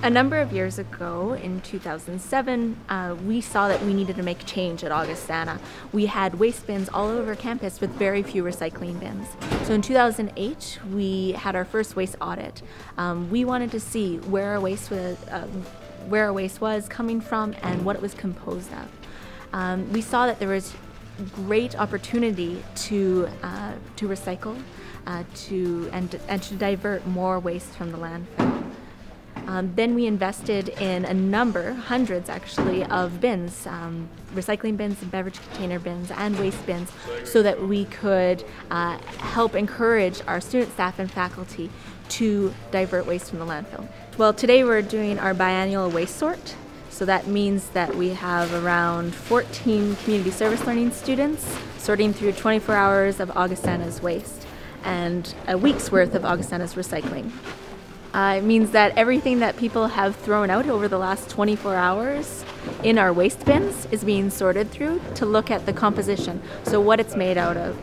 A number of years ago, in 2007, we saw that we needed to make change at Augustana. We had waste bins all over campus with very few recycling bins. So in 2008, we had our first waste audit. We wanted to see where our waste was coming from and what it was composed of. We saw that there was great opportunity to recycle, and to divert more waste from the landfill. Then we invested in a number, hundreds actually, of bins, recycling bins, beverage container bins, and waste bins, so that we could help encourage our student, staff, and faculty to divert waste from the landfill. Well, today we're doing our biannual waste sort. So that means that we have around 14 community service learning students sorting through 24 hours of Augustana's waste and a week's worth of Augustana's recycling. It means that everything that people have thrown out over the last 24 hours in our waste bins is being sorted through to look at the composition, so what it's made out of.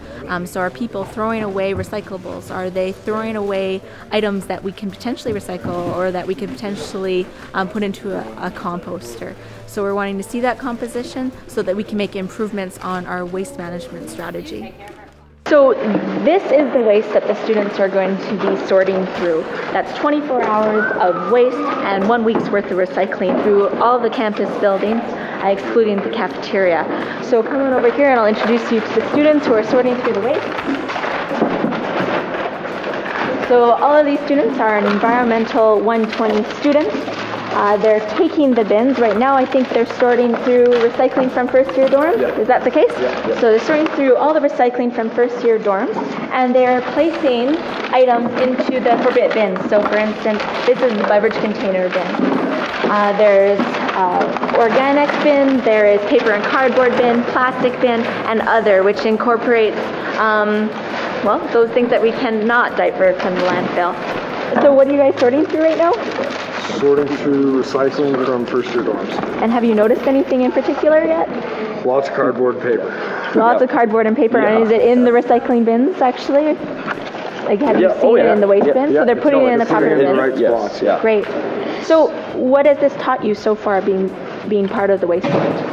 So are people throwing away recyclables? Are they throwing away items that we can potentially recycle or that we could potentially put into a composter? So we're wanting to see that composition so that we can make improvements on our waste management strategy. So this is the waste that the students are going to be sorting through. That's 24 hours of waste and 1 week's worth of recycling through all the campus buildings, excluding the cafeteria. So come on over here and I'll introduce you to the students who are sorting through the waste. So all of these students are Environmental 120 students. They're taking the bins. Right now I think they're sorting through recycling from first year dorms. Yeah. Is that the case? Yeah. So they're sorting through all the recycling from first year dorms, and they're placing items into the appropriate bins. So for instance, this is the beverage container bin. There's organics bin, there is paper and cardboard bin, plastic bin, and other, which incorporates well, those things that we cannot divert from the landfill. So what are you guys sorting through right now? Sorting through recycling from first year dorms. And have you noticed anything in particular yet? Lots of cardboard and paper. Lots of cardboard and paper. Yeah. And is it in the recycling bins actually? Like have you seen it in the waste bin? So they're putting it in the proper bin. Right spots, yeah. Great. So what has this taught you so far being part of the waste sort?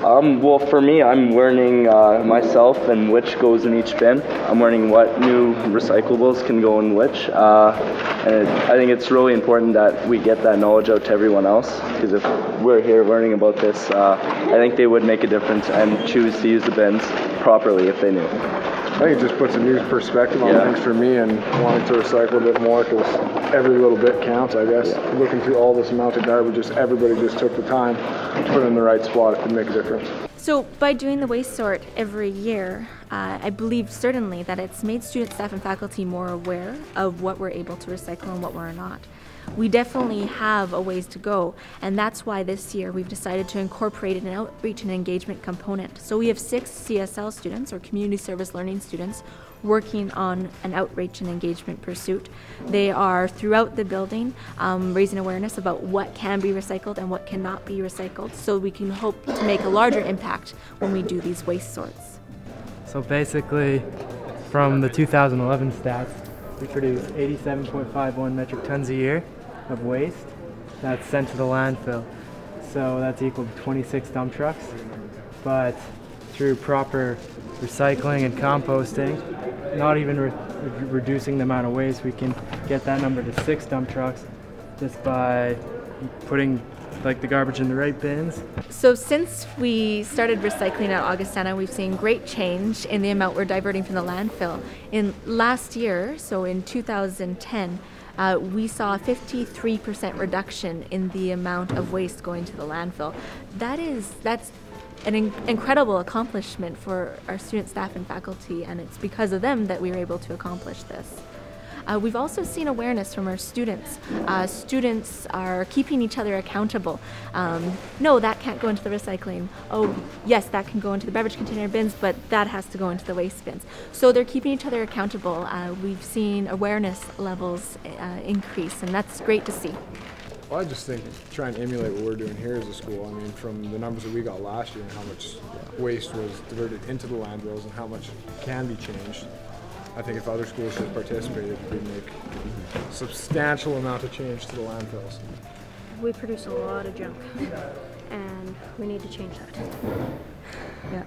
Well, for me, I'm learning myself and which goes in each bin. I'm learning what new recyclables can go in which. And I think it's really important that we get that knowledge out to everyone else, because if we're here learning about this, I think they would make a difference and choose to use the bins properly if they knew. I think it just puts a new perspective on things for me, and wanting to recycle a bit more, because every little bit counts, I guess. Yeah. Looking through all this amount of garbage, everybody just took the time to put it in the right spot, it could make a difference. So by doing the waste sort every year, I believe certainly that it's made students, staff, and faculty more aware of what we're able to recycle and what we're not. We definitely have a ways to go, and that's why this year we've decided to incorporate an outreach and engagement component. So we have 6 CSL students, or community service learning students, working on an outreach and engagement pursuit. They are throughout the building raising awareness about what can be recycled and what cannot be recycled, so we can hope to make a larger impact when we do these waste sorts. So basically, from the 2011 stats, we produce 87.51 metric tons a year of waste that's sent to the landfill. So that's equal to 26 dump trucks. But through proper recycling and composting, not even reducing the amount of waste, we can get that number to 6 dump trucks just by putting the garbage in the right bins. So since we started recycling at Augustana, we've seen great change in the amount we're diverting from the landfill. In last year, so in 2010, we saw a 53% reduction in the amount of waste going to the landfill. That's an incredible accomplishment for our students, staff, and faculty, and it's because of them that we were able to accomplish this. We've also seen awareness from our students. Students are keeping each other accountable. No, that can't go into the recycling. Oh, yes, that can go into the beverage container bins, but that has to go into the waste bins. So they're keeping each other accountable. We've seen awareness levels increase, and that's great to see. Well, I just think try and emulate what we're doing here as a school. I mean, from the numbers that we got last year and how much waste was diverted into the landfills and how much can be changed. I think if other schools had participated, we'd make a substantial amount of change to the landfills. We produce a lot of junk, and we need to change that. Yeah.